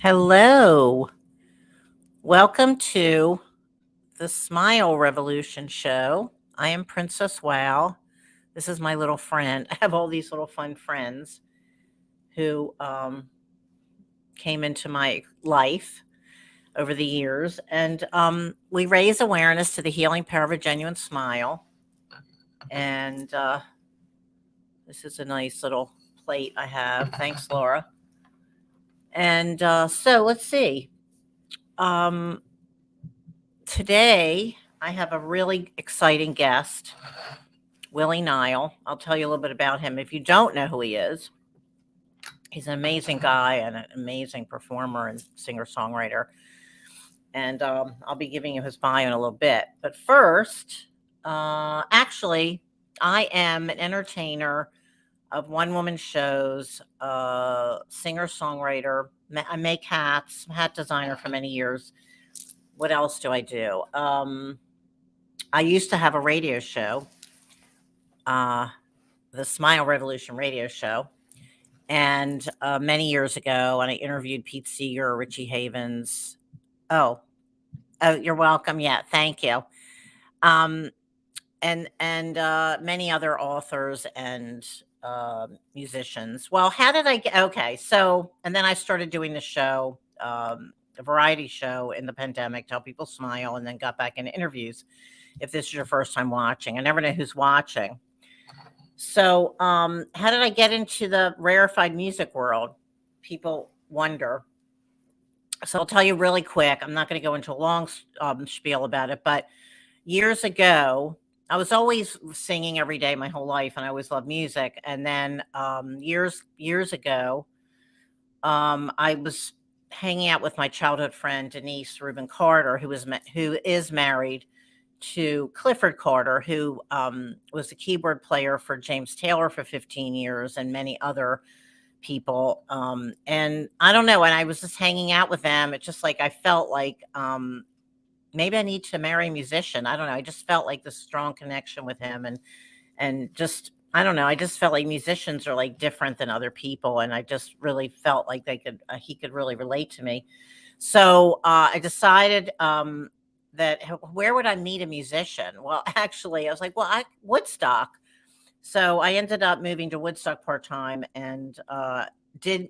Hello. Welcome to the Smile Revolution show. I am Princess Wow. This is my little friend. I have all these little fun friends who came into my life over the years. And we raise awareness to the healing power of a genuine smile. And this is a nice little plate I have. Thanks, Laura. And so let's see. Um, Today, I have a really exciting guest, Willie Nile. I'll tell you a little bit about him. If you don't know who he is, he's an amazing guy and an amazing performer and singer-songwriter. And I'll be giving you his bio in a little bit. But first, actually, I am an entertainer of one-woman shows, singer-songwriter. I make hats, hat designer for many years. What else do I do? I used to have a radio show, the Smile Revolution radio show. And many years ago, and I interviewed Pete Seeger, Richie Havens. Oh, you're welcome. Yeah, thank you. And many other authors and musicians. Well, how did I get? Okay, so and then I started doing the show. A variety show in the pandemic to help people smile, and then got back into interviews. If this is your first time watching, I never know who's watching. So how did I get into the rarefied music world? People wonder. So I'll tell you really quick. I'm not going to go into a long spiel about it, but years ago, I was always singing every day my whole life, and I always loved music. And then years ago, I was hanging out with my childhood friend Denise Rubin Carter, who is married to Clifford Carter, who was the keyboard player for James Taylor for 15 years and many other people. And I don't know, and I was just hanging out with them. It's just like I felt like maybe I need to marry a musician. I don't know. I just felt like this strong connection with him, and just I don't know. I just felt like musicians are like different than other people, and I just really felt like he could really relate to me. So I decided that where would I meet a musician? Well, actually, I was like, well, Woodstock. So I ended up moving to Woodstock part time, and did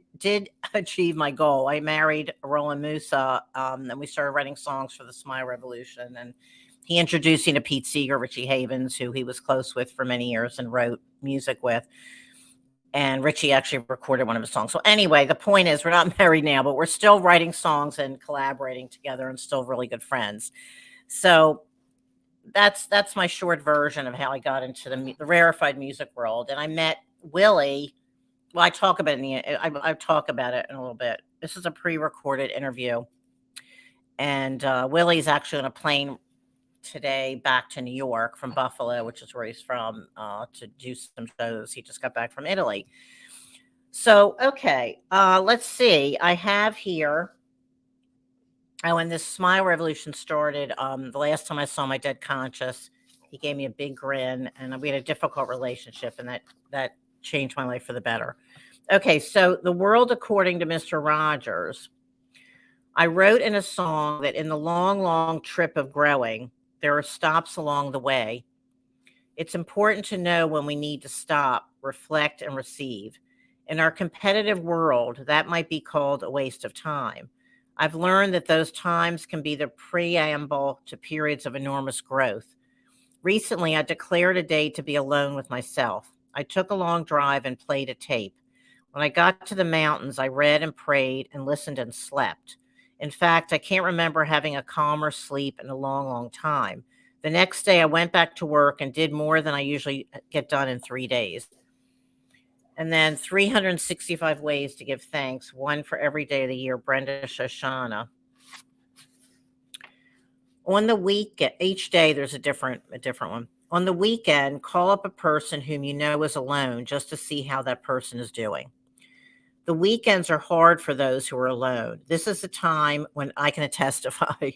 achieve my goal. I married Roland Musa, and we started writing songs for the Smile Revolution, and he introduced me to Pete Seeger, Richie Havens, who he was close with for many years and wrote music with. And Richie actually recorded one of his songs. So anyway, the point is we're not married now, but we're still writing songs and collaborating together and still really good friends. So that's my short version of how I got into the rarefied music world. And I met Willie. Well, I talk about I talk about it in a little bit. This is a pre-recorded interview. And Willie's actually on a plane today back to New York from Buffalo, which is where he's from, to do some shows. He just got back from Italy. So, okay, let's see. I have here, when this Smile Revolution started, the last time I saw my dead conscious, he gave me a big grin, and we had a difficult relationship, and that changed my life for the better. Okay, so the world according to Mr. Rogers. I wrote in a song that in the long, long trip of growing, there are stops along the way. It's important to know when we need to stop, reflect, and receive. In our competitive world, that might be called a waste of time. I've learned that those times can be the preamble to periods of enormous growth. Recently, I declared a day to be alone with myself. I took a long drive and played a tape. When I got to the mountains, I read and prayed and listened and slept. In fact, I can't remember having a calmer sleep in a long, long time. The next day, I went back to work and did more than I usually get done in 3 days. And then 365 ways to give thanks, one for every day of the year, Brenda Shoshana. On the weekend, each day there's a different one. On the weekend, call up a person whom you know is alone just to see how that person is doing. The weekends are hard for those who are alone. This is the time when I can testify.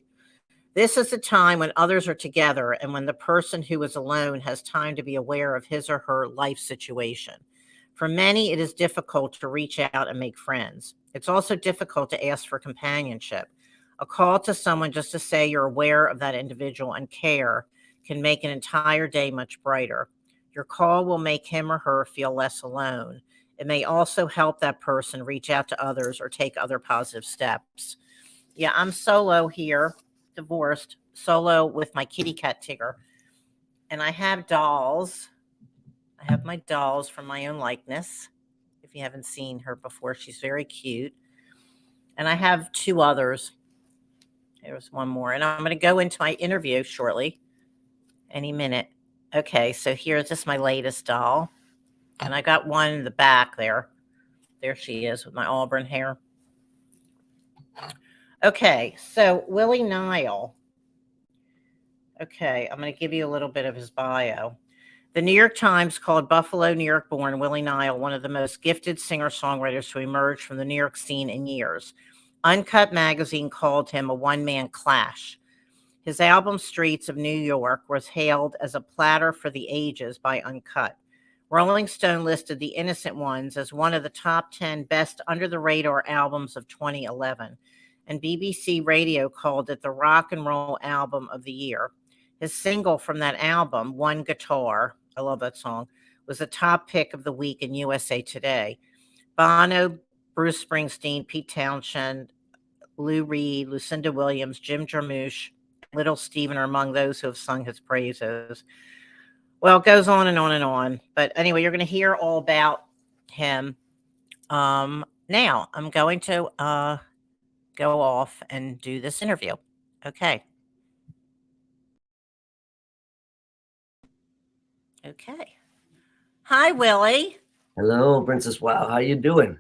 This is the time when others are together and when the person who is alone has time to be aware of his or her life situation. For many, it is difficult to reach out and make friends. It's also difficult to ask for companionship. A call to someone just to say you're aware of that individual and care can make an entire day much brighter. Your call will make him or her feel less alone. It may also help that person reach out to others or take other positive steps. Yeah, I'm solo here, divorced, solo with my kitty cat Tigger. And I have dolls. I have my dolls from my own likeness. If you haven't seen her before, she's very cute. And I have two others. There's one more. And I'm going to go into my interview shortly, any minute. Okay, so here's just my latest doll. And I got one in the back there. There she is with my auburn hair. Okay, so Willie Nile. Okay, I'm going to give you a little bit of his bio. The New York Times called Buffalo, New York born Willie Nile one of the most gifted singer songwriters to emerge from the New York scene in years. Uncut Magazine called him a one-man clash. His album Streets of New York was hailed as a platter for the ages by Uncut. Rolling Stone listed The Innocent Ones as one of the top 10 best under-the-radar albums of 2011, and BBC Radio called it the rock and roll album of the year. His single from that album, One Guitar, I love that song, was a top pick of the week in USA Today. Bono, Bruce Springsteen, Pete Townshend, Lou Reed, Lucinda Williams, Jim Jarmusch, Little Steven are among those who have sung his praises. Well, it goes on and on and on. But anyway, you're going to hear all about him. Now, I'm going to go off and do this interview. Okay. Okay. Hi, Willie. Hello, Princess Wow. How you doing?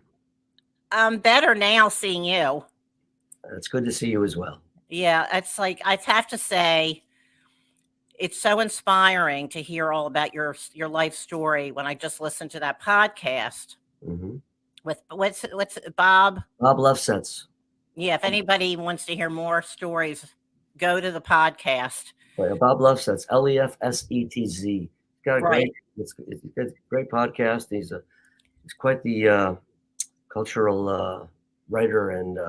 I'm better now seeing you. It's good to see you as well. Yeah, it's like I have to say, it's so inspiring to hear all about your life story. When I just listened to that podcast with what's Bob Lofsetz. Yeah, if anybody wants to hear more stories, go to the podcast. Right, Bob Lofsetz, Lefsetz. He's got a Right. it's got a great podcast. He's quite the cultural writer, and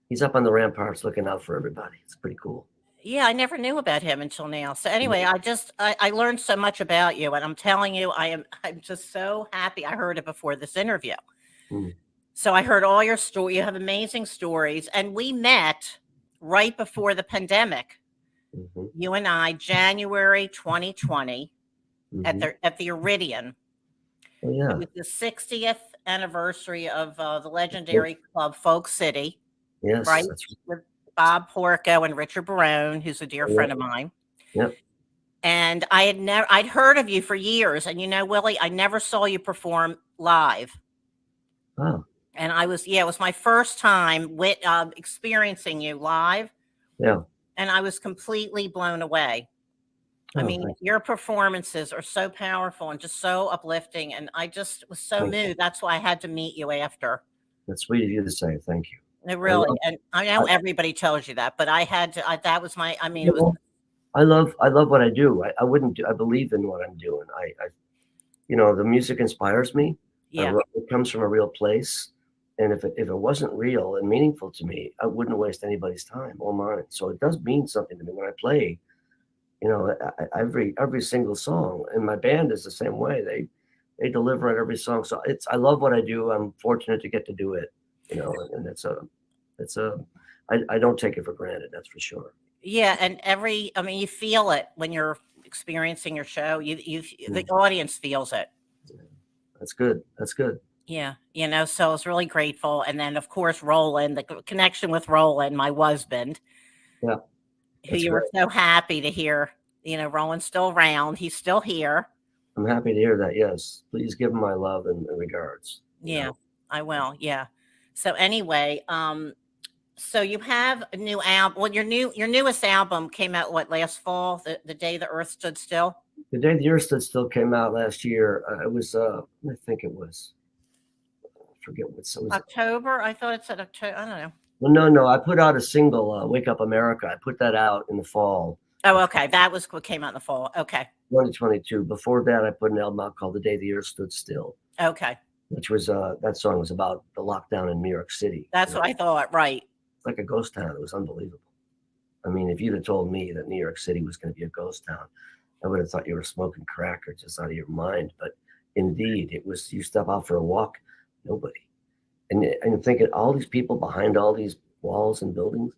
he's up on the ramparts looking out for everybody. It's pretty cool. Yeah, I never knew about him until now. So anyway, I learned so much about you, and I'm telling you, I'm just so happy I heard it before this interview. So I heard all your story. You have amazing stories, and we met right before the pandemic. You and I, January 2020, at the Iridian. Oh, yeah. It was the 60th anniversary of the legendary club Folk City. Yes, right, that's with Bob Porco and Richard Barone, who's a dear friend of mine. Yep. And I'd heard of you for years, and Willie, I never saw you perform live. Oh. And it was my first time with experiencing you live. Yeah. And I was completely blown away. I mean, your performances are so powerful and just so uplifting, and I just was so moved. That's why I had to meet you after. That's sweet of you to say. Thank you. It really, and I know everybody tells you that, but I had to. That was my. I mean, it was. I love what I do. I wouldn't do. I believe in what I'm doing. The music inspires me. Yeah. It comes from a real place, and if it wasn't real and meaningful to me, I wouldn't waste anybody's time or mine. So it does mean something to me when I play. Every single song, and my band is the same way. They deliver on every song. So I love what I do. I'm fortunate to get to do it. And I don't take it for granted. That's for sure. Yeah, and you feel it when you're experiencing your show. The audience feels it. That's good. That's good. Yeah, so I was really grateful. And then, of course, Roland, the connection with Roland, my husband. Yeah. Who you were so happy to hear. Roland's still around. He's still here. I'm happy to hear that. Yes. Please give him my love and regards. Yeah, I will. Yeah. So anyway, so you have a new album. Well, your newest album came out last fall, the Day the Earth Stood Still? The Day the Earth Stood Still came out last year. It was I think it was, I forget what was October. I thought it said October. I don't know. Well, no. I put out a single, Wake Up America. I put that out in the fall. Oh, okay. That was what came out in the fall. Okay. 2022. Before that, I put an album out called The Day the Earth Stood Still. Okay. which was that song was about the lockdown in New York City. That's what I thought. Right. Like a ghost town. It was unbelievable. I mean, if you'd have told me that New York City was going to be a ghost town, I would have thought you were smoking crack or just out of your mind. But indeed, it was. You step out for a walk, nobody, and thinking all these people behind all these walls and buildings.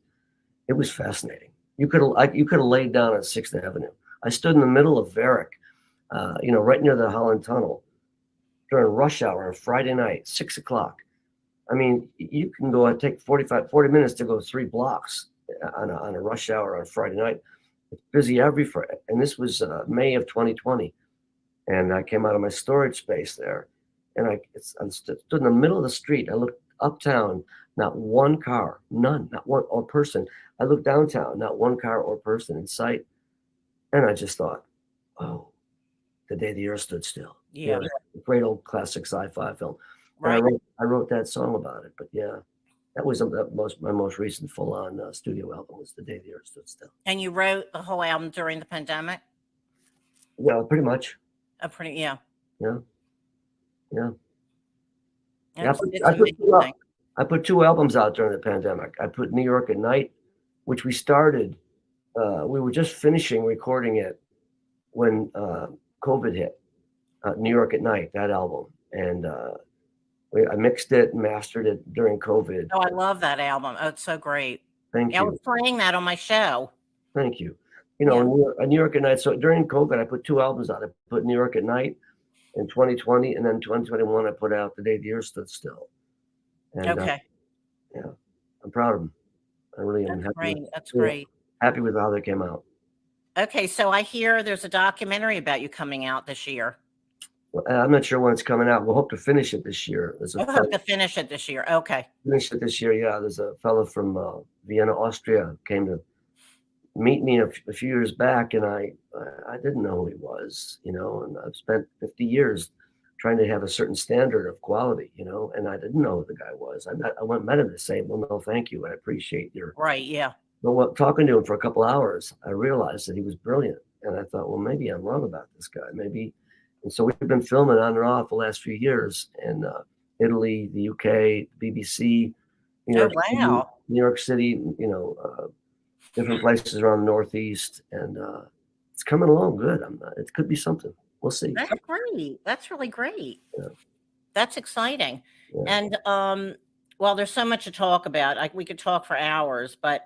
It was fascinating. You could have laid down on 6th Avenue. I stood in the middle of Varick, right near the Holland Tunnel during rush hour on Friday night, 6 o'clock. I mean, you can go and take 40 minutes to go 3 blocks on a rush hour on Friday night. It's busy every Friday. And this was May of 2020. And I came out of my storage space there. And I stood in the middle of the street. I looked uptown, not one car, none, not one or person. I looked downtown, not one car or person in sight. And I just thought, oh, The Day the Earth Stood Still. Yeah. Great old classic sci-fi film. Right. I wrote that song about it. But yeah, that was my most recent full-on studio album was The Day the Earth Stood Still. And you wrote the whole album during the pandemic? Yeah, pretty much. Yeah. Yeah. It's I put 2 albums out during the pandemic. I put New York at Night, which we started. We were just finishing recording it when COVID hit. New York at Night, that album, and I mixed it and mastered it during COVID. Oh, I love that album. Oh, it's so great. Thank you. I was playing that on my show. Thank you. New York at Night. So during COVID, I put 2 albums out. I put New York at Night in 2020, and then 2021, I put out The Day the Earth Stood Still. And, okay. I'm proud of them. I really am. That's great. Happy with how they came out. Okay, so I hear there's a documentary about you coming out this year. Well, I'm not sure when it's coming out. We'll hope to finish it this year. Hope to finich it this year. Okay. Finish it this year, yeah. There's a fellow from Vienna, Austria, came to meet me a few years back, and I didn't know who he was, and I've spent 50 years trying to have a certain standard of quality, and I didn't know who the guy was. I went and met him to say, well, no, thank you. I appreciate your. Right, yeah. But talking to him for a couple hours, I realized that he was brilliant. And I thought, well, maybe I'm wrong about this guy. Maybe. And so we've been filming on and off the last few years in Italy, the UK, BBC, New York City, different places around the Northeast. And it's coming along good. It could be something. We'll see. That's great. That's really great. Yeah. That's exciting. Yeah. And well, there's so much to talk about. Like we could talk for hours, but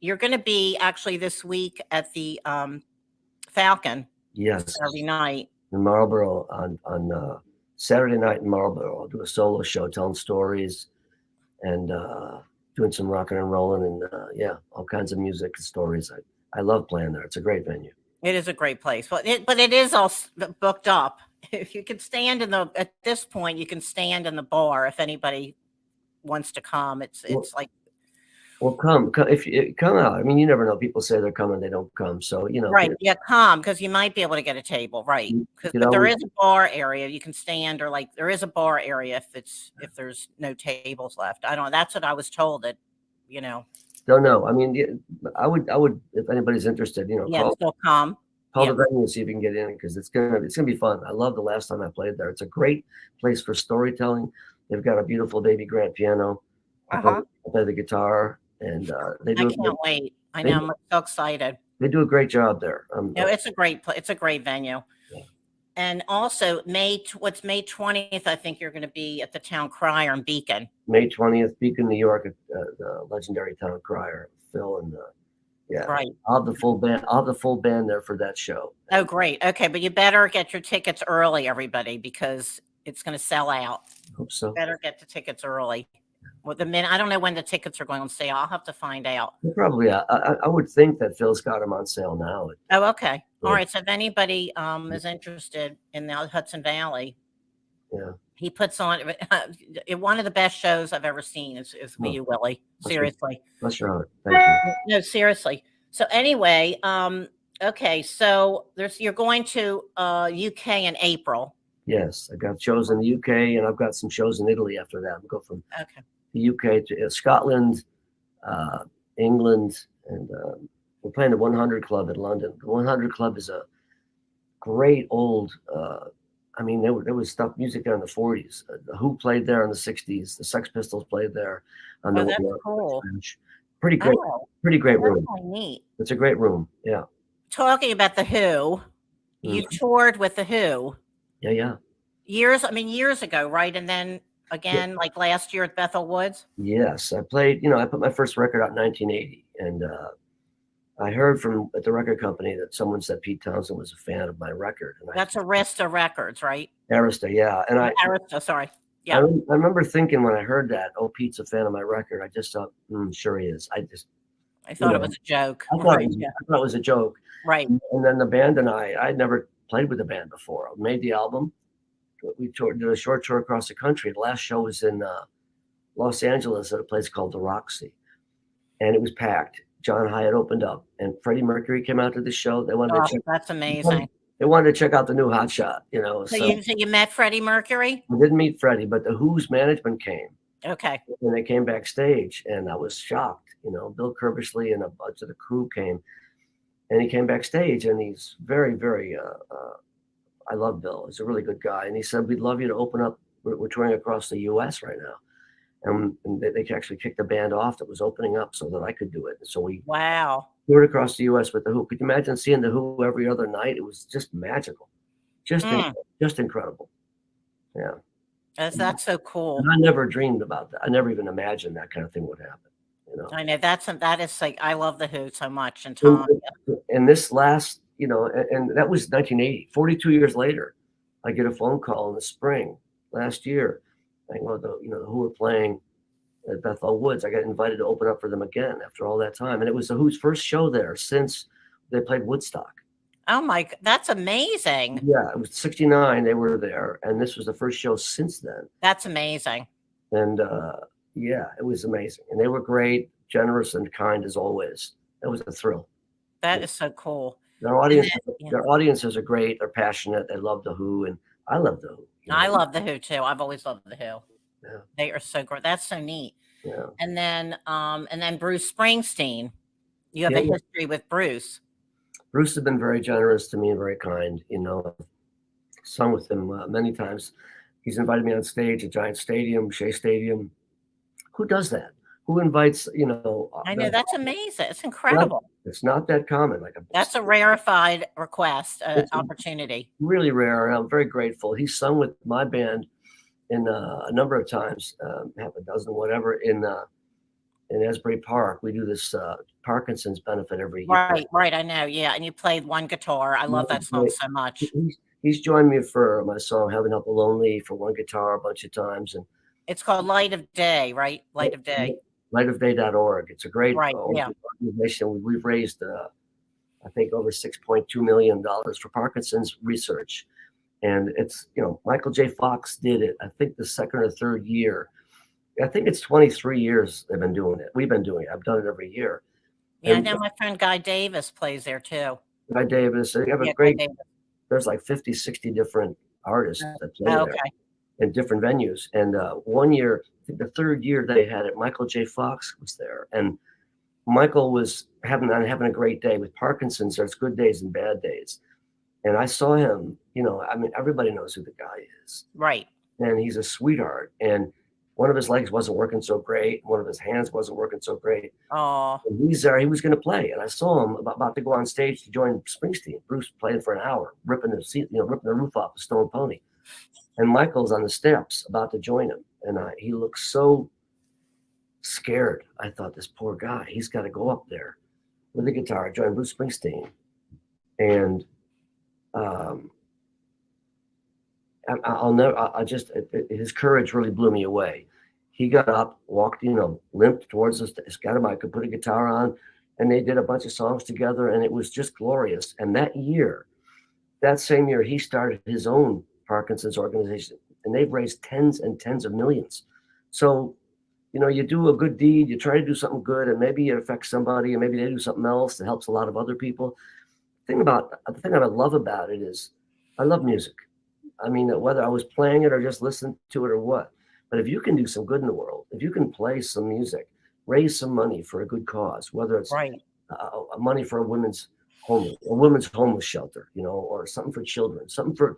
you're going to be actually this week at the Falcon. Yes. Saturday night in Marlboro on Saturday night in Marlboro. I'll do a solo show telling stories and doing some rocking and rolling and all kinds of music and stories. I love playing there. It's a great venue. It is a great place, but it is all booked up. If you could stand at this point, you can stand in the bar if anybody wants to come. It's like. Well, come if you come out. I mean, you never know. People say they're coming, they don't come. So Right, yeah, come because you might be able to get a table, right? Because there is a bar area you can stand, or like there is a bar area if there's no tables left. I don't know. That's what I was told. That Don't know. I mean, I would if anybody's interested. Still come. Call the venue and see if you can get in because it's gonna be fun. I love the last time I played there. It's a great place for storytelling. They've got a beautiful Davy Grant piano. I play the guitar. And they do. I can't wait. I know. I'm so excited. They do a great job there. It's a great venue. Yeah. And also May 20th, I think you're going to be at the Town Crier in Beacon. May 20th, Beacon, New York, at the legendary Town Crier, Phil and right. I'll have the full band there for that show. Oh, great. Okay, but you better get your tickets early, everybody, because it's going to sell out. Hope so. You better get the tickets early. Well, I don't know when the tickets are going on sale. I'll have to find out. Probably, I would think that Phil's got them on sale now. Oh, okay. Yeah. All right. So if anybody is interested in the Hudson Valley, he puts on one of the best shows I've ever seen. Is with you, Willie. Seriously. Bless your heart. Thank you. No, seriously. So anyway, okay. So you're going to UK in April. Yes, I got shows in the UK, and I've got some shows in Italy after that. We'll go from the UK to Scotland, England, and we're playing the 100 Club in London. The 100 Club is a great old I mean, there was stuff music there in the 40s. The Who played there in the 60s. The Sex Pistols played there on Oh, the that's way up. cool. Pretty great, Oh, pretty great that's room. really neat. It's a great room. Yeah. Talking about the Who, you Mm. toured with the Who Yeah, yeah. years ago, right? And then again, like last year at Bethel Woods. Yes, I played. I put my first record out in 1980, and I heard from at the record company that someone said Pete Townsend was a fan of my record, and That's Arista Records, right? Arista, yeah. And Arista, sorry. I Yeah. remember thinking when I heard that, oh, Pete's a fan of my record. I just thought, sure he is. I thought it was a joke. I Right. thought it was a joke. Right. And then the band and I'd never played with the band before. I made the album. We did a short tour across the country. The last show was in Los Angeles at a place called the Roxy, and it was packed. John Hyatt opened up, and Freddie Mercury came out to the show. They wanted to check. That's amazing. They wanted to check out the new Hot Shot, So you met Freddie Mercury? We didn't meet Freddie, but the Who's management came. Okay. And they came backstage, and I was shocked. Bill Curbishley and a bunch of the crew came, and he came backstage, and he's very, very. I love Bill. He's a really good guy, and he said, "We'd love you to open up. We're touring across the U.S. right now." And they actually kicked the band off that was opening up so that I could do it. And so we toured across the U.S. with the Who. Could you imagine seeing the Who every other night? It was just magical, just incredible. Yeah, that's so cool. And I never dreamed about that. I never even imagined that kind of thing would happen. I know that is like, I love the Who so much. And Tom, and this last, and that was 1980. 42 years later, I get a phone call in the spring last year. I go, the Who were playing at Bethel Woods. I got invited to open up for them again after all that time, and it was the Who's first show there since they played Woodstock. Oh my, that's amazing. Yeah, it was 69. They were there, and this was the first show since then. That's amazing. And yeah, it was amazing, and they were great, generous, and kind as always. It was a thrill. That is so cool. Their audiences are great. They're passionate. They love the Who, and I love the Who. I love the Who too. I've always loved the Who. Yeah. They are so great. That's so neat. Yeah. And then Bruce Springsteen. You have a history with Bruce. Bruce has been very generous to me and very kind. I've sung with him many times. He's invited me on stage at Giant Stadium, Shea Stadium. Who does that? Who invites? I know, that's amazing. It's incredible. It's not that common. That's a rarefied request, opportunity. Really rare, and I'm very grateful. He's sung with my band in a number of times, half a dozen, whatever, in Asbury Park. We do this Parkinson's benefit every year. Right. I know. Yeah, and you played one guitar. I love that song so much. He's joined me for my song "Heaven Help the Lonely" for one guitar a bunch of times, and it's called Light of Day, right? Light of Day. Lightofday.org. It's a great organization. We've raised, I think, over $6.2 million for Parkinson's research. And it's, Michael J. Fox did it, I think, the second or third year. I think it's 23 years they've been doing it. We've been doing it. I've done it every year. Yeah, I know my friend Guy Davis plays there too. Guy Davis. They have there's like 50, 60 different artists that play there in different venues. And one year, I think the third year they had it, Michael J. Fox was there. And Michael was having a great day. With Parkinson's, there's good days and bad days. And I saw him, everybody knows who the guy is. Right. And he's a sweetheart. And one of his legs wasn't working so great. One of his hands wasn't working so great. Oh. And he's there. He was going to play. And I saw him about to go on stage to join Springsteen. Bruce played for an hour, ripping the roof off the Stone Pony. And Michael's on the steps about to join him. And he looked so scared. I thought, this poor guy, he's got to go up there with the guitar, join Bruce Springsteen. And his courage really blew me away. He got up, walked, limped towards us, got him. I could put a guitar on, and they did a bunch of songs together, and it was just glorious. And that same year, he started his own Parkinson's organization, and they've raised tens and tens of millions. So, you do a good deed, you try to do something good, and maybe it affects somebody, and maybe they do something else that helps a lot of other people. The thing I love about it is I love music. I mean, whether I was playing it or just listening to it or what, but if you can do some good in the world, if you can play some music, raise some money for a good cause, whether it's money for a women's homeless, a women's homeless shelter, or something for children, something for,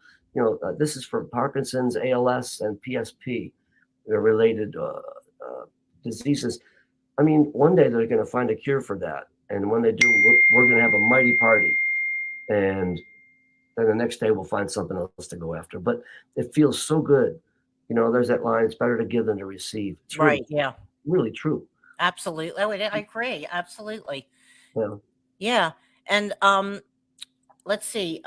this is for Parkinson's, ALS, and PSP, they're related diseases. I mean, one day they're going to find a cure for that. And when they do, we're going to have a mighty party. And then the next day we'll find something else to go after. But it feels so good. There's that line, it's better to give than to receive. It's right. Yeah. Really true. Absolutely. Oh, I agree. Absolutely. Yeah. Yeah. And let's see.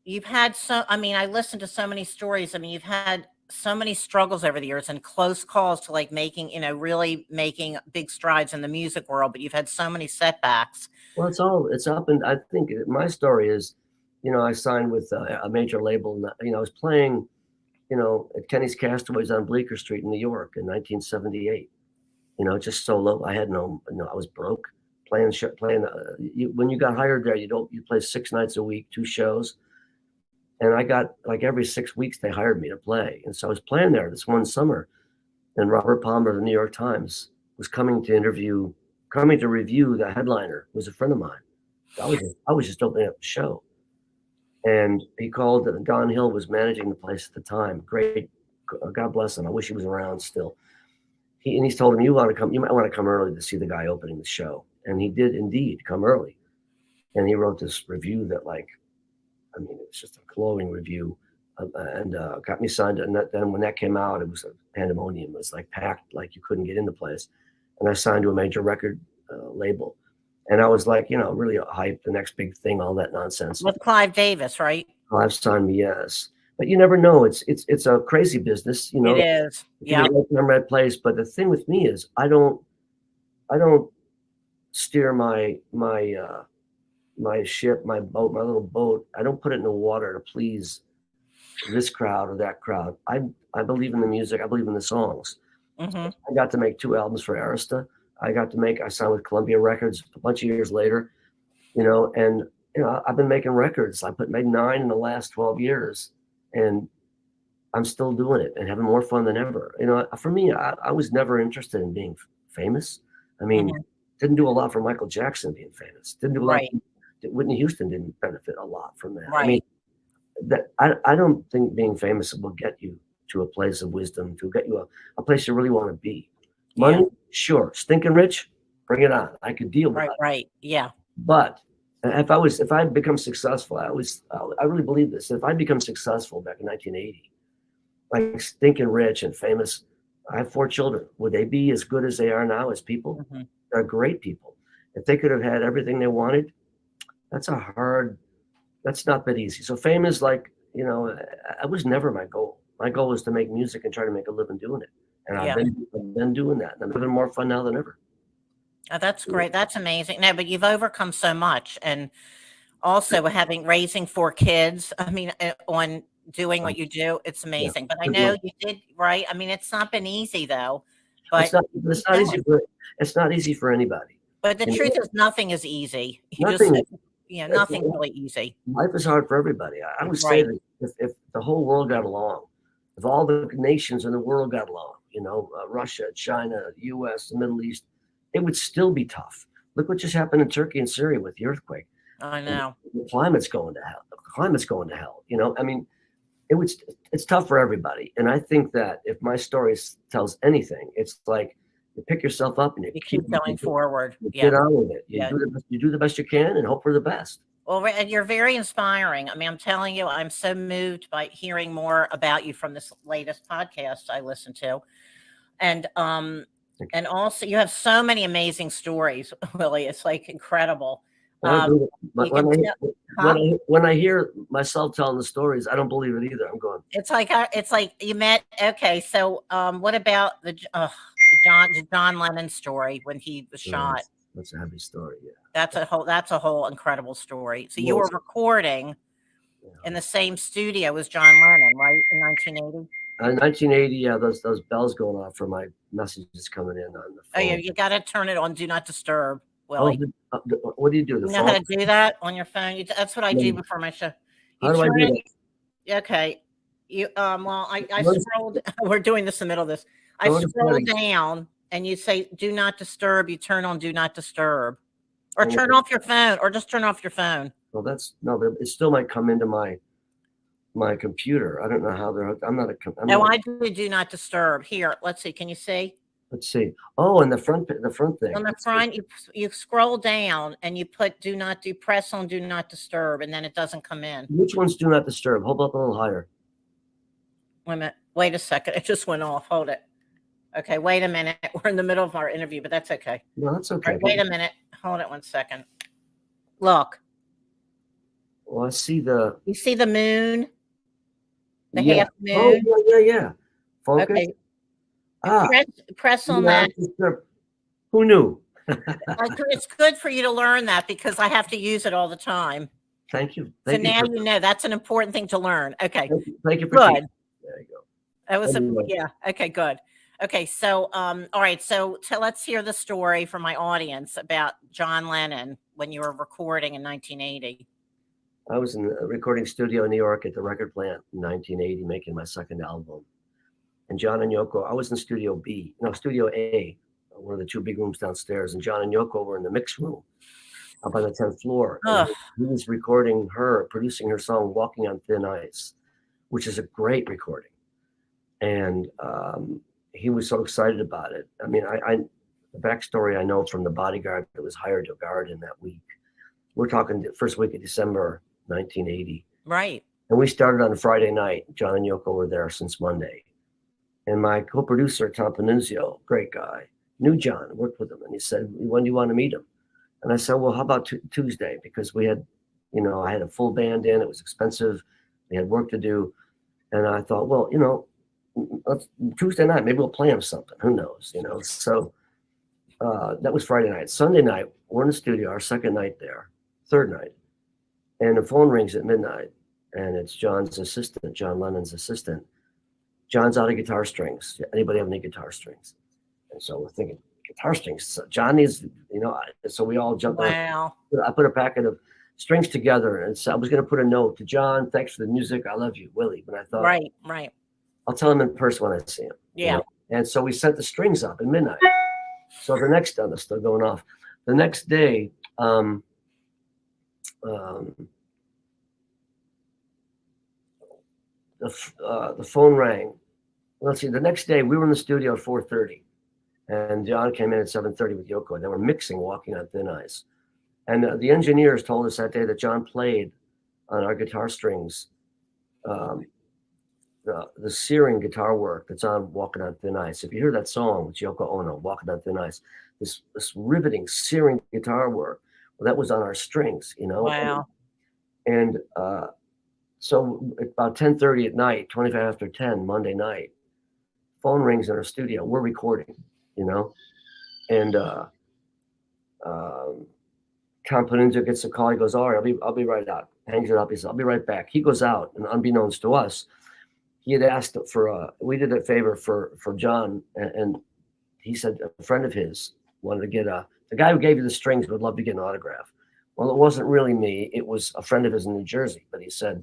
You've had I listened to so many stories. I mean, you've had so many struggles over the years and close calls to like making, really making big strides in the music world, but you've had so many setbacks. Well, it's up. And I think my story is, I signed with a major label. I was playing, at Kenny's Castaways on Bleecker Street in New York in 1978, just solo. I had I was broke playing. When you got hired there, you play 6 nights a week, 2 shows. And I got like every 6 weeks they hired me to play. And so I was playing there this one summer, and Robert Palmer of the New York Times was coming to review the headliner, who was a friend of mine. I was just opening up the show. And he called, Don Hill was managing the place at the time. Great, God bless him. I wish he was around still. He told him, you might want to come early to see the guy opening the show. And he did indeed come early. And he wrote this review that it was just a glowing review, and got me signed. And then when that came out, it was a pandemonium. It was like packed, like you couldn't get in the place. And I signed to a major record label. And I was like, really hyped, the next big thing, all that nonsense. With Clive Davis, right? Clive signed me, yes. But you never know. It's a crazy business, It is. Yeah. In the right place. But the thing with me is I don't steer my ship, my boat, my little boat. I don't put it in the water to please this crowd or that crowd. I believe in the music. I believe in the songs. Mm-hmm. I got to make 2 albums for Arista. I signed with Columbia Records a bunch of years later, and I've been making records. I made 9 in the last 12 years, and I'm still doing it and having more fun than ever. For me, I was never interested in being famous. I mean, didn't do a lot for Michael Jackson being famous. Didn't do a lot. Whitney Houston didn't benefit a lot from that. Right. I mean, I don't think being famous will get you to a place of wisdom, to get you a place you really want to be. Money, sure. Stinking rich, bring it on. I could deal with that. Right. Yeah. But if I become successful, I really believe this. If I become successful back in 1980, like stinking rich and famous, I have 4 children. Would they be as good as they are now as people? Mm-hmm. They're great people. If they could have had everything they wanted, that's not that easy. So fame is like, it was never my goal. My goal was to make music and try to make a living doing it. And I've been doing that. And I'm having more fun now than ever. Oh, that's great. That's amazing. No, but you've overcome so much. And also raising 4 kids, on doing what you do, it's amazing. But I know you did, right? I mean, it's not been easy though. But it's not easy for anybody. But the truth is nothing is easy. Nothing's really easy. Life is hard for everybody. I would say that if the whole world got along, if all the nations in the world got along, Russia, China, the US, the Middle East, it would still be tough. Look what just happened in Turkey and Syria with the earthquake. I know. The climate's going to hell. The climate's going to hell. It's tough for everybody. And I think that if my story tells anything, it's like you pick yourself up and you keep going forward. Get on with it. You do the best you can and hope for the best. Well, and you're very inspiring. I mean, I'm telling you, I'm so moved by hearing more about you from this latest podcast I listened to. And also you have so many amazing stories, Willie. It's like incredible. When I hear myself telling the stories, I don't believe it either. I'm going. It's like you met. Okay, so what about the John Lennon story when he was shot? That's a heavy story. Yeah, that's a whole incredible story. So you were recording in the same studio as John Lennon, right, in 1980. In 1980, yeah, those bells going off for my messages coming in on the phone. Oh, yeah, you got to turn it on Do Not Disturb, Willie. What do you do? You know how to do that on your phone? That's what I do before my show. How do I do that? Okay. I scrolled. We're doing this in the middle of this. I scroll down and you say Do Not Disturb. You turn on Do Not Disturb. Or turn off your phone, or just turn off your phone. Well, but it still might come into my computer. I don't know how they're hooked. No, I do not disturb. Here, let's see. Can you see? Let's see. Oh, and the front thing. On the front, you scroll down and you put press on do not disturb, and then it doesn't come in. Which ones do not disturb? Hold up a little higher. Wait a minute. Wait a second. It just went off. Hold it. Okay, wait a minute. We're in the middle of our interview, but that's okay. No, that's okay. Right, wait a minute. Hold it 1 second. Look. Well, I see You see the moon? The half moon? Oh, yeah. Focus. Okay. Press on that. Who knew? It's good for you to learn that because I have to use it all the time. Thank you. So now you know that's an important thing to learn. Okay. Thank you for good. There you go. That was yeah. Okay, good. Okay, so all right, so let's hear the story from my audience about John Lennon when you were recording in 1980. I was in a recording studio in New York at the record plant in 1980, making my second album. And John and Yoko, I was in Studio A, one of the two big rooms downstairs. And John and Yoko were in the mix room up on the 10th floor. He was producing her song Walking on Thin Ice, which is a great recording. And he was so excited about it. I mean, the backstory I know from the bodyguard that was hired to guard him that week. We're talking the first week of December 1980. Right. And we started on a Friday night. John and Yoko were there since Monday. And my co-producer, Tom Panunzio, great guy, knew John, worked with him. And he said, when do you want to meet him? And I said, well, how about Tuesday? Because we had, I had a full band in. It was expensive. We had work to do. And I thought, well, let's Tuesday night, maybe we'll play him something. Who knows, So that was Friday night. Sunday night, we're in the studio, our second night there, third night. And the phone rings at midnight. And it's John's assistant, John Lennon's assistant. John's out of guitar strings. Anybody have any guitar strings? And so we're thinking, guitar strings. So John needs, so we all jumped Wow. on. I put a packet of strings together, and so I was going to put a note to John. Thanks for the music. I love you, Willie. But I thought, right. I'll tell him in person when I see him. Yeah. And so we sent the strings up at midnight. So the next day, they're still going off. The next day, the phone rang. Let's see. The next day, we were in the studio at 4:30, and John came in at 7:30 with Yoko. They were mixing "Walking on Thin Ice," and the engineers told us that day that John played on our guitar strings the searing guitar work that's on "Walking on Thin Ice." If you hear that song with Yoko Ono, "Walking on Thin Ice," this riveting, searing guitar work, well, that was on our strings, Wow. And so about 10:30 at night, 25 after 10, Monday night, phone rings in our studio. We're recording, and Tom Panunzio gets a call. He goes, all right, I'll be right out. Hangs it up. He says, I'll be right back. He goes out, and unbeknownst to us, he had asked we did a favor for John, and he said a friend of his wanted to get the guy who gave you the strings would love to get an autograph. Well, it wasn't really me. It was a friend of his in New Jersey, but he said,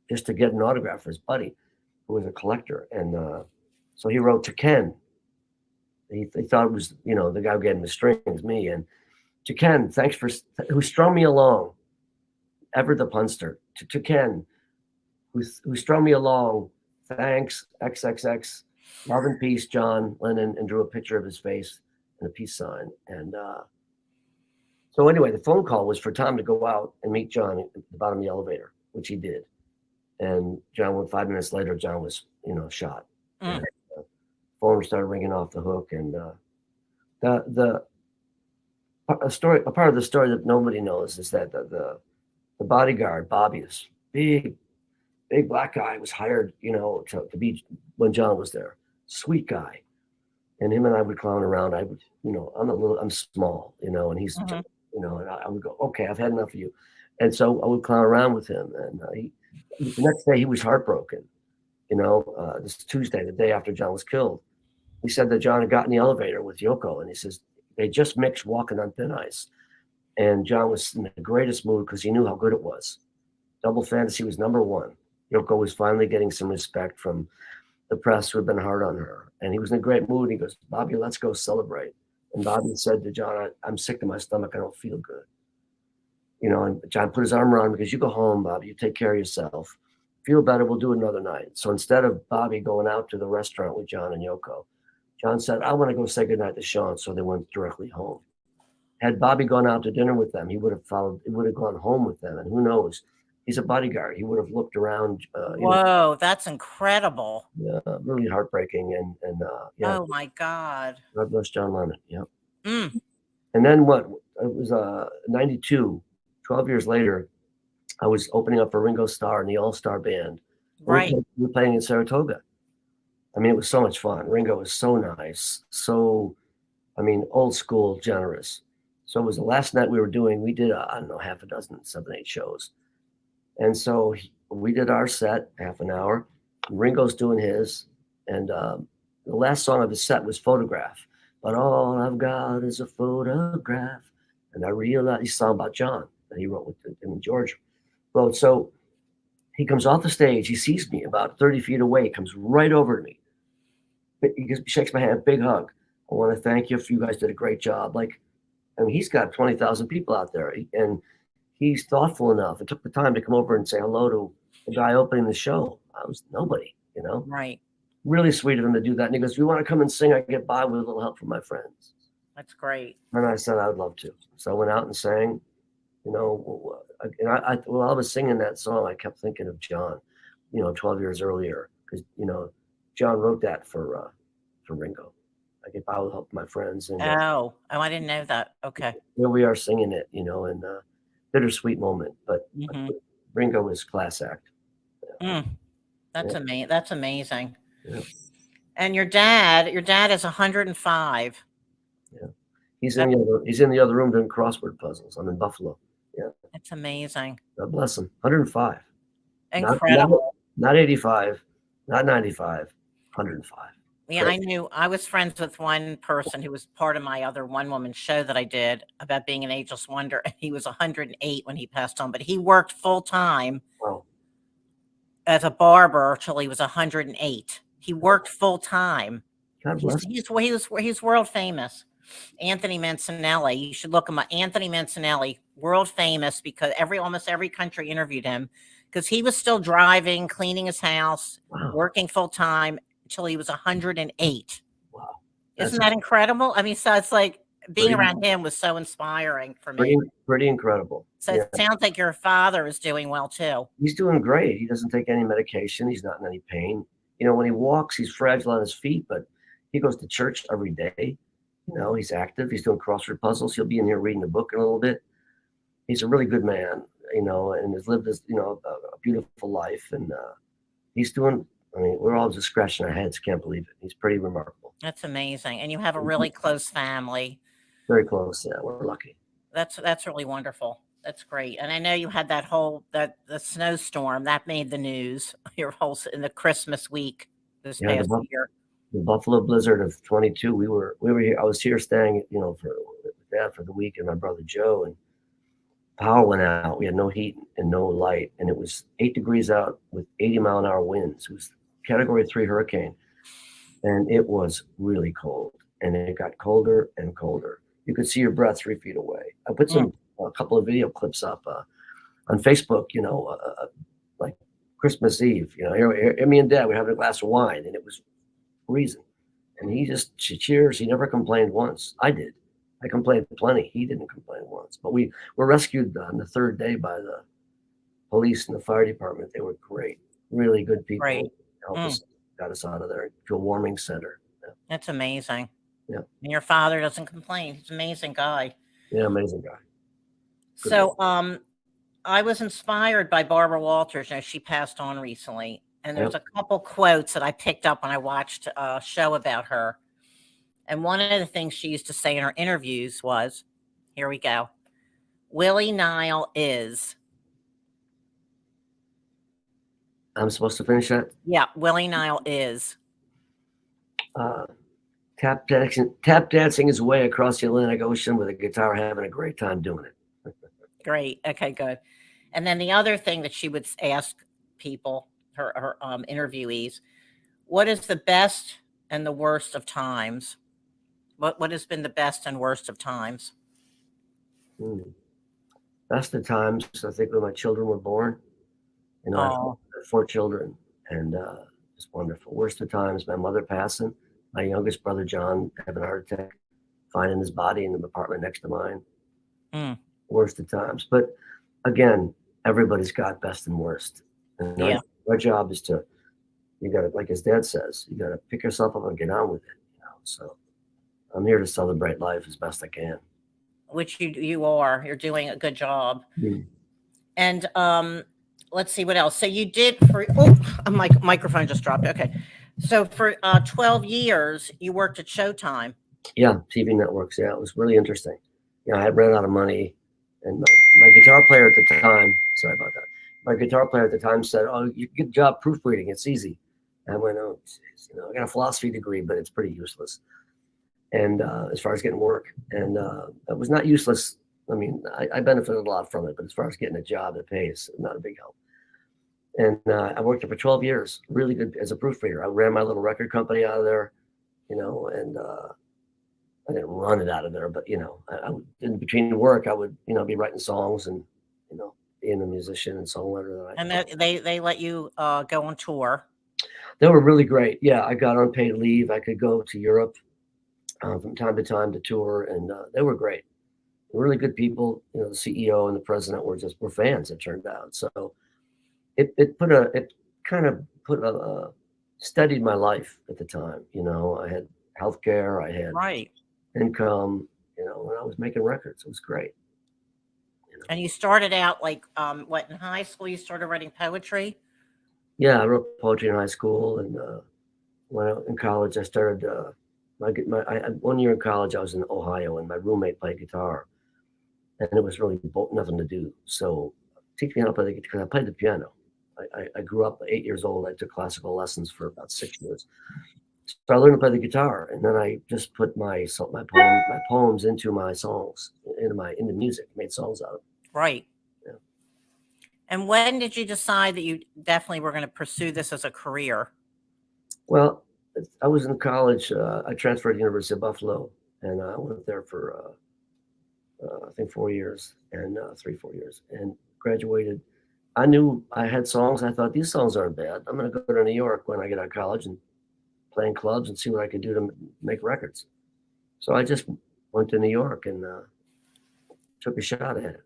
just to get an autograph for his buddy who was a collector. And so he wrote to Ken. He thought it was, the guy who gave him the strings, me. And to Ken, thanks who strung me along, ever the punster. To Ken, who strung me along, thanks, XXX, love and peace, John Lennon, and drew a picture of his face and a peace sign. And so anyway, the phone call was for Tom to go out and meet John at the bottom of the elevator, which he did. And John went 5 minutes later, John was, shot. And the phone started ringing off the hook. And a part of the story that nobody knows is that the bodyguard, Bobby, this big black guy, was hired, to be when John was there. Sweet guy. And him and I would clown around. I would, I'm small, and he's, and I would go, okay, I've had enough of you. And so I would clown around with him. And the next day he was heartbroken, this Tuesday, the day after John was killed. He said that John had got in the elevator with Yoko, and he says, they just mixed Walking on Thin Ice. And John was in the greatest mood because he knew how good it was. Double Fantasy was #1. Yoko was finally getting some respect from the press who had been hard on her. And he was in a great mood. He goes, Bobby, let's go celebrate. And Bobby said to John, I'm sick to my stomach. I don't feel good. You know, and John put his arm around him because you go home, Bobby, you take care of yourself. Feel better, we'll do it another night. So instead of Bobby going out to the restaurant with John and Yoko, John said, I want to go say goodnight to Sean. So they went directly home. Had Bobby gone out to dinner with them, he would have gone home with them. And who knows? He's a bodyguard. He would have looked around. Whoa, that's incredible. Really heartbreaking. And yeah. Oh my God. God bless John Lennon. Yeah. Mm. And then what? It was 92, 12 years later, I was opening up for Ringo Starr in the All-Star Band. Right. We were playing in Saratoga. I mean, it was so much fun. Ringo was so nice. So, I mean, old school, generous. So it was the last night we were doing, we did, I don't know, half a dozen, 7, 8 shows. And so we did our set, half an hour. Ringo's doing his. And the last song of his set was Photograph. But all I've got is a photograph. And I realized he's a song about John that he wrote with him and George. Well, so he comes off the stage. He sees me about 30 feet away, comes right over to me. He shakes my hand, big hug. I want to thank you. You guys did a great job. Like, I mean, he's got 20,000 people out there, and he's thoughtful enough. It took the time to come over and say hello to the guy opening the show. I was nobody, you know? Right. Really sweet of him to do that. And he goes, "You want to come and sing? I can get by with a little help from my friends." That's great. And I said, "I would love to." So I went out and sang, you know, and while I was singing that song, I kept thinking of John, you know, 12 years earlier, because, you know, John wrote that for Ringo. I get by with help from my friends. And I didn't know that. Okay. here we are singing it, you know, and bittersweet moment. But Ringo is class act. That's amazing. That's amazing. Yeah. And your dad is 105. Yeah. He's in the other room doing crossword puzzles. I'm in Buffalo. Yeah. That's amazing. God bless him. 105. Incredible. Not 85, not 95, 105. Yeah, great. I was friends with one person who was part of my other one-woman show that I did about being an ageless wonder. He was 108 when he passed on, but he worked full-time as a barber till he was 108. He worked full-time. God bless him. He's world famous. Anthony Mancinelli, you should look him up. Anthony Mancinelli, world famous because almost every country interviewed him because he was still driving, cleaning his house, working full-time until he was 108. Wow. Isn't that incredible? I mean, so it's like being around him was so inspiring for me. Pretty incredible. So it sounds like your father is doing well too. He's doing great. He doesn't take any medication. He's not in any pain. You know, when he walks, he's fragile on his feet, but he goes to church every day. You know, he's active. He's doing crossword puzzles. He'll be in here reading a book in a little bit. He's a really good man, you know, and has lived this, you know, a beautiful life. And he's doing, I mean, we're all just scratching our heads. Can't believe it. He's pretty remarkable. That's amazing. And you have a really close family. Very close. Yeah, we're lucky. That's really wonderful. That's great. And I know you had the snowstorm that made the news your whole in the Christmas week this past year. The Buffalo blizzard of 22. We were here. I was here staying, you know, for Dad for the week and my brother Joe, and power went out. We had no heat and no light, and it was 8 degrees out with 80-mile-an-hour winds. It was Category 3 hurricane, and it was really cold. And it got colder and colder. You could see your breath 3 feet away. I put a couple of video clips up on Facebook. You know, like Christmas Eve. You know, here me and Dad, we're having a glass of wine, and it was freezing. And he just cheers. He never complained once. I did. I complained plenty. He didn't complain once. But we were rescued on the 3rd day by the police and the fire department. They were great, really good people. Right. Helped us, got us out of there to a warming center. Yeah. That's amazing. Yeah. And your father doesn't complain. He's an amazing guy. Yeah, amazing guy. Good so, I was inspired by Barbara Walters. You know, she passed on recently. And there's a couple quotes that I picked up when I watched a show about her. And one of the things she used to say in her interviews was, here we go, Willie Nile is. I'm supposed to finish that? Yeah, Willie Nile is. Tap dancing his way across the Atlantic Ocean with a guitar, having a great time doing it. Great. Okay, good. And then the other thing that she would ask people, her interviewees, what is the best and the worst of times? What has been the best and worst of times? Hmm. Best of times, I think, when my children were born. I have Oh, 4 children, and it's wonderful. Worst of times, my mother passing, my youngest brother John having a heart attack, finding his body in the apartment next to mine. mm, Worst of times, but again, everybody's got best and worst, and yeah. our job is to, you got to, like his dad says, you got to pick yourself up and get on with it. So I'm here to celebrate life as best I can. Which you are. You're doing a good job. Mm. And let's see what else. So you did for a microphone just dropped. Okay. So for 12 years you worked at Showtime. Yeah, TV networks. Yeah, it was really interesting. I had ran out of money, and my guitar player at the time. Sorry about that. My guitar player at the time said, "Oh, you get a job proofreading. It's easy." And I went, "Oh, geez, I got a philosophy degree, but it's pretty useless." And as far as getting work, and it was not useless. I mean, I benefited a lot from it, but as far as getting a job that pays, not a big help. And I worked there for 12 years, really good as a proofreader. I ran my little record company out of there, and I didn't run it out of there, but I would, in between work, I would be writing songs and being a musician and songwriter. And they let you go on tour. They were really great. Yeah, I got unpaid leave. I could go to Europe from time to time to tour, and they were great. Really good people. The CEO and the president were fans. It turned out. So it kind of steadied my life at the time. I had healthcare. I had Right. income. When I was making records, it was great. And you started out like what, in high school you started writing poetry? Yeah, I wrote poetry in high school, and when in college I started. One year in college I was in Ohio, and my roommate played guitar, and it was really nothing to do. So teach me how to play the guitar, because I played the piano. I grew up 8 years old. I took classical lessons for about 6 years. So I learned to play the guitar, and then I just put my poems into my songs, into music, made songs out of it. Right. Yeah. And when did you decide that you definitely were going to pursue this as a career? Well, I was in college. I transferred to the University of Buffalo, and I went there for I think 4 years, and 3-4 years, and graduated. I knew I had songs. I thought, these songs aren't bad. I'm going to go to New York when I get out of college and play in clubs and see what I could do to make records. So I just went to New York and took a shot at it.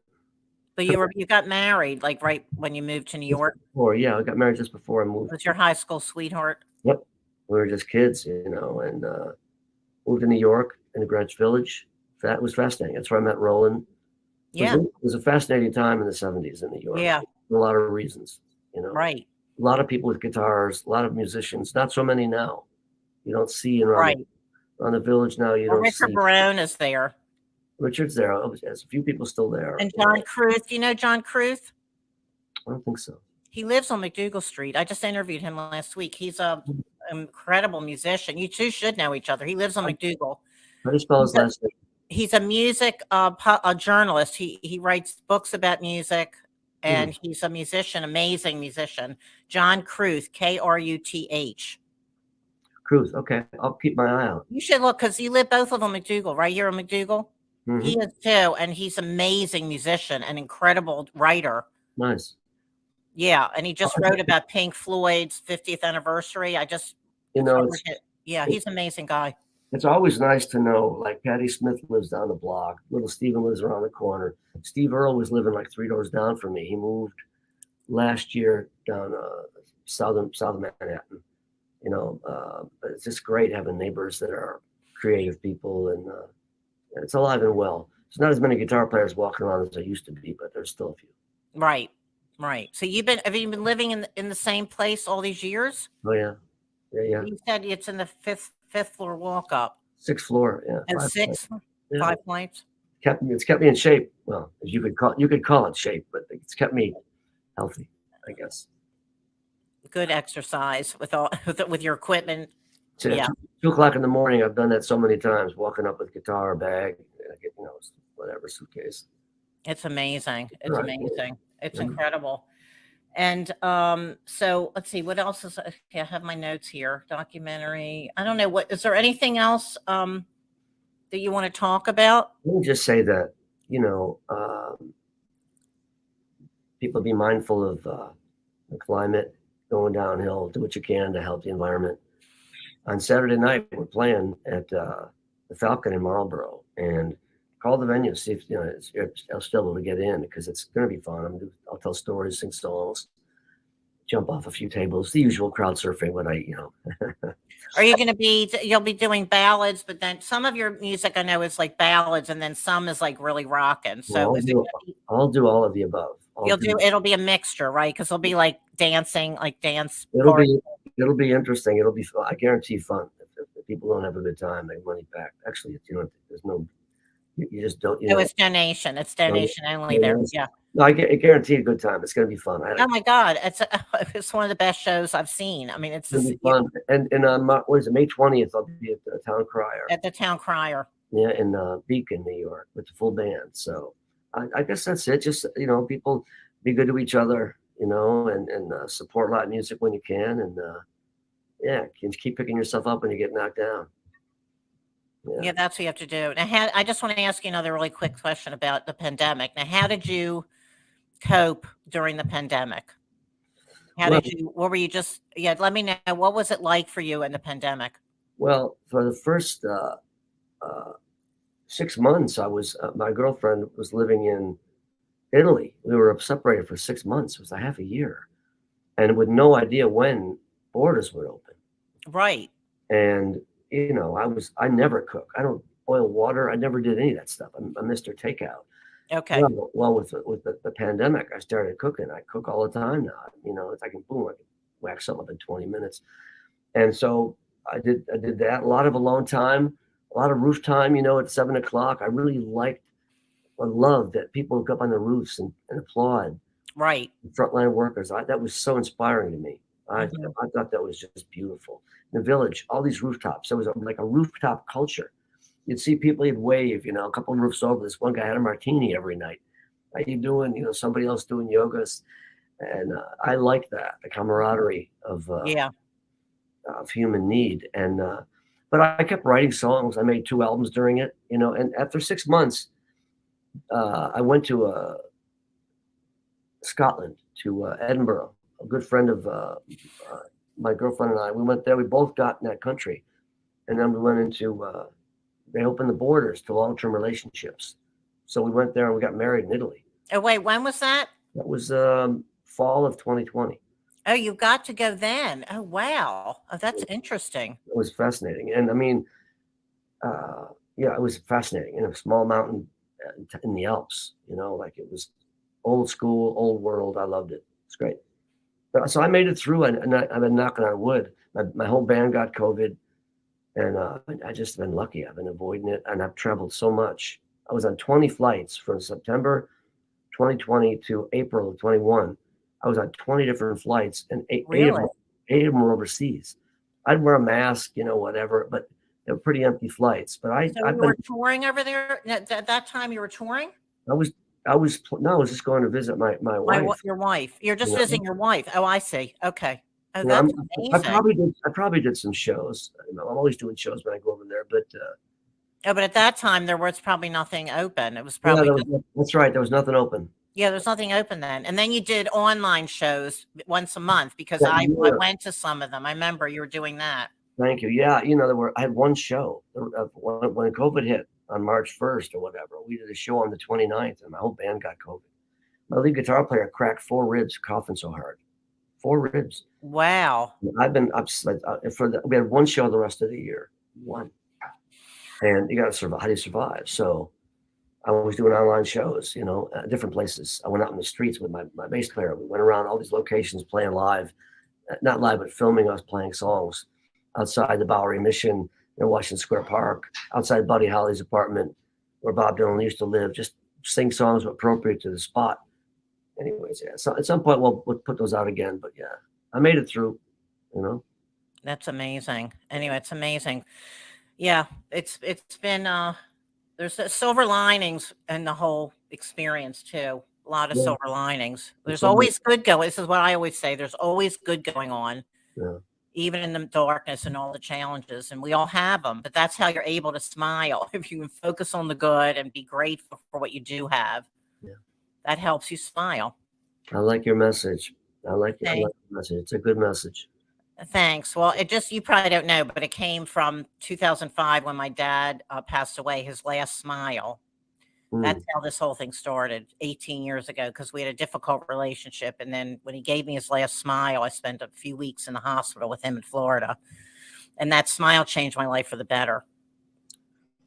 But you got married like right when you moved to New York? Yeah, I got married just before I moved. Was your high school sweetheart? Yep. We were just kids, and moved to New York in the Greenwich Village. That was fascinating. That's where I met Roland. Yeah. It was a fascinating time in the 70s in New York. Yeah. For a lot of reasons, Right. A lot of people with guitars, a lot of musicians, not so many now. You don't see around the village now. You don't Richard see. Barone is there. Richard's there. There's a few people still there. And John Cruth. Do you know John Cruth? I don't think so. He lives on McDougal Street. I just interviewed him last week. He's a incredible musician. You two should know each other. He lives on McDougal. How do you spell his last name? He's a music a journalist. He writes books about music, and he's a musician, amazing musician. John Cruth, Kruth. Cruth. Okay, I'll keep my eye out. You should look, because you live both of them McDougal, right? You're in McDougal. Mm-hmm. He is too, and he's an amazing musician, an incredible writer. Nice. Yeah, and he just wrote about Pink Floyd's 50th anniversary. Yeah, he's an amazing guy. It's always nice to know, like Patti Smith lives down the block. Little Steven lives around the corner. Steve Earle was living like 3 doors down from me. He moved last year down south of Manhattan. But it's just great having neighbors that are creative people, and it's alive and well. There's not as many guitar players walking around as there used to be, but there's still a few. Right. So have you been living in the same place all these years? Oh yeah. You said it's in the fifth floor walk up. 6th floor, yeah. And 5 points. It's kept me in shape. Well, you could call it shape, but it's kept me healthy, I guess. Good exercise with your equipment. Yeah. 2:00 in the morning. I've done that so many times. Walking up with guitar, bag, whatever, suitcase. It's amazing. It's Right. amazing. It's incredible. And so let's see what else is. Okay, I have my notes here. Documentary. I don't know what is there anything else that you want to talk about? Let me just say that, people be mindful of the climate going downhill. Do what you can to help the environment. On Saturday night, we're playing at the Falcon in Marlboro, and call the venue, see if I'll still be able to get in, because it's going to be fun. I'll tell stories, sing songs, jump off a few tables, the usual crowd surfing. But Are you going to you'll be doing ballads, but then some of your music I know is like ballads, and then some is like really rocking. So I'll do all of the above. It'll be a mixture, right? Because it'll be like dancing, like dance. It'll be interesting. It'll be, I guarantee, fun. If people don't have a good time, they money back. Actually, there's no, you just don't. It's donation. It's donation only there. Yeah. No, I guarantee a good time. It's going to be fun. Oh my God, it's one of the best shows I've seen. I mean, it's going to be fun. And what is it, May 20th? I'll be at the Town Crier. At the Town Crier. Yeah, in Beacon, New York, with the full band. So I guess that's it. Just people be good to each other, and support live music when you can, and keep picking yourself up when you get knocked down. Yeah, that's what you have to do. Now, I just want to ask you another really quick question about the pandemic. Now, how did you cope during the pandemic? What were you let me know, what was it like for you in the pandemic? Well, for the first 6 months, my girlfriend was living in Italy. We were separated for 6 months. It was a half a year, and with no idea when borders would open. Right. And I never cook. I don't boil water. I never did any of that stuff. I'm Mr. Takeout. Okay. Well, with the pandemic, I started cooking. I cook all the time now. I can whack something up in 20 minutes. And so I did that. A lot of alone time, a lot of roof time. At 7:00, I really loved that people would go up on the roofs and applaud. Right. Frontline workers. That was so inspiring to me. I thought that was just beautiful. In the village, all these rooftops. There was like a rooftop culture. You'd see people, you'd wave, a couple of roofs over. This one guy had a martini every night. How you doing? Somebody else doing yogas. And I like that, the camaraderie of human need. And but I kept writing songs. I made 2 albums during it, and after 6 months, I went to Scotland, to Edinburgh. A good friend of my girlfriend and I, we went there. We both got in that country, and then we went into. They opened the borders to long-term relationships, so we went there and we got married in Italy. Oh wait, when was that? That was fall of 2020. Oh, you got to go then. Oh wow, that's interesting. It was fascinating, and I mean, it was fascinating. In a small mountain in the Alps, like it was old school, old world. I loved it. It's great. So I made it through, and I've been knocking on wood. My whole band got COVID, and I just been lucky. I've been avoiding it, and I've traveled so much. I was on 20 flights from September 2020 to April of 21. I was on 20 different flights, and eight of them were overseas. I'd wear a mask, whatever, but they were pretty empty flights. But you were touring over there at that time. You were touring? I was just going to visit my wife. Your wife. You're just visiting your wife. Oh, I see. Okay. Oh, that's amazing. I probably did some shows. I'm always doing shows when I go over there, but. But at that time there was probably nothing open. It was probably. That's right. There was nothing open. Yeah, there's nothing open then. And then you did online shows once a month, because I went to some of them. I remember you were doing that. Thank you. Yeah, I had one show when COVID hit. On March 1st or whatever, we did a show on the 29th, and my whole band got COVID. My lead guitar player cracked 4 ribs coughing so hard. 4 ribs. Wow. I've been upset we had one show the rest of the year. One. And you got to survive. How do you survive? So I was doing online shows, different places. I went out in the streets with my bass player. We went around all these locations playing live, not live, but filming us playing songs outside the Bowery Mission in Washington Square Park, outside Buddy Holly's apartment where Bob Dylan used to live, just sing songs appropriate to the spot. Anyways, yeah. So at some point we'll put those out again, but yeah, I made it through, That's amazing. Anyway, it's amazing. Yeah, it's been, there's silver linings in the whole experience too. A lot of silver linings. There's always good going. This is what I always say. There's always good going on. Yeah. even in the darkness and all the challenges. And we all have them, but that's how you're able to smile. If you can focus on the good and be grateful for what you do have, Yeah. that helps you smile. I like your message. I like your Thanks. message. It's a good message. Thanks. Well, it just, you probably don't know, but it came from 2005 when my dad passed away, his last smile. That's how this whole thing started 18 years ago, because we had a difficult relationship. And then when he gave me his last smile, I spent a few weeks in the hospital with him in Florida. And that smile changed my life for the better.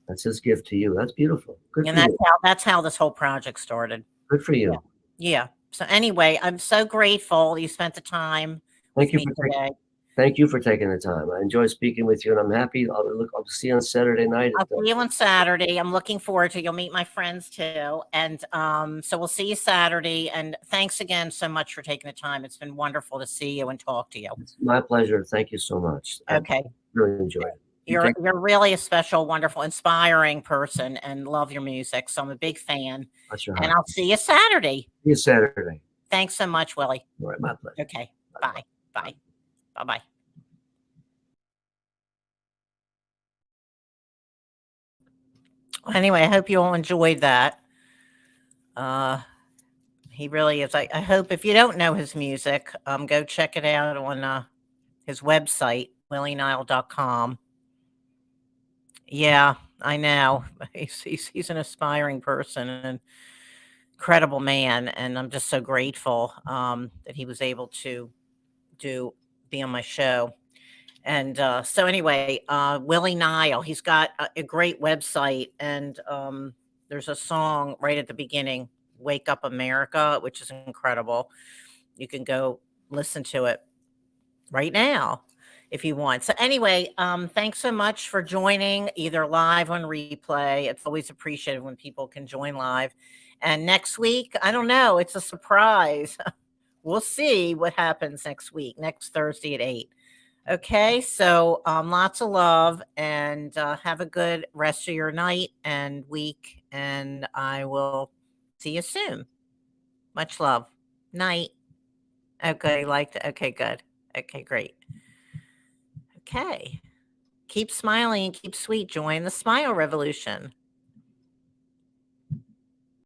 That's his gift to you. That's beautiful. Good And for you. that's how this whole project started. Good for you. Yeah. So anyway, I'm so grateful you spent the time Thank with you me for today. Thank you for taking the time. I enjoy speaking with you, and I'm happy. I'll see you on Saturday night. I'll see you on Saturday. I'm looking forward to it. You'll meet my friends too. And so we'll see you Saturday. And thanks again so much for taking the time. It's been wonderful to see you and talk to you. It's my pleasure. Thank you so much. Okay. I really enjoyed it. You're really a special, wonderful, inspiring person, and love your music. So I'm a big fan. And I'll see you Saturday. See you Saturday. Thanks so much, Willie. All right, my pleasure. Okay. Bye. Bye. Bye-bye. Anyway, I hope you all enjoyed that. He really is. I hope, if you don't know his music, go check it out on his website, willienile.com. Yeah, I know. He's an aspiring person and incredible man, and I'm just so grateful that he was able to be on my show. And so anyway, Willie Nile, he's got a great website, and there's a song right at the beginning, Wake Up America, which is incredible. You can go listen to it right now if you want. So anyway, thanks so much for joining, either live on replay. It's always appreciated when people can join live. And next week, I don't know, it's a surprise. We'll see what happens next week, next Thursday at 8. Okay, so lots of love, and have a good rest of your night and week, and I will see you soon. Much love. Night. Okay, liked it. Okay, good. Okay, great. Okay. Keep smiling and keep sweet. Join the smile revolution.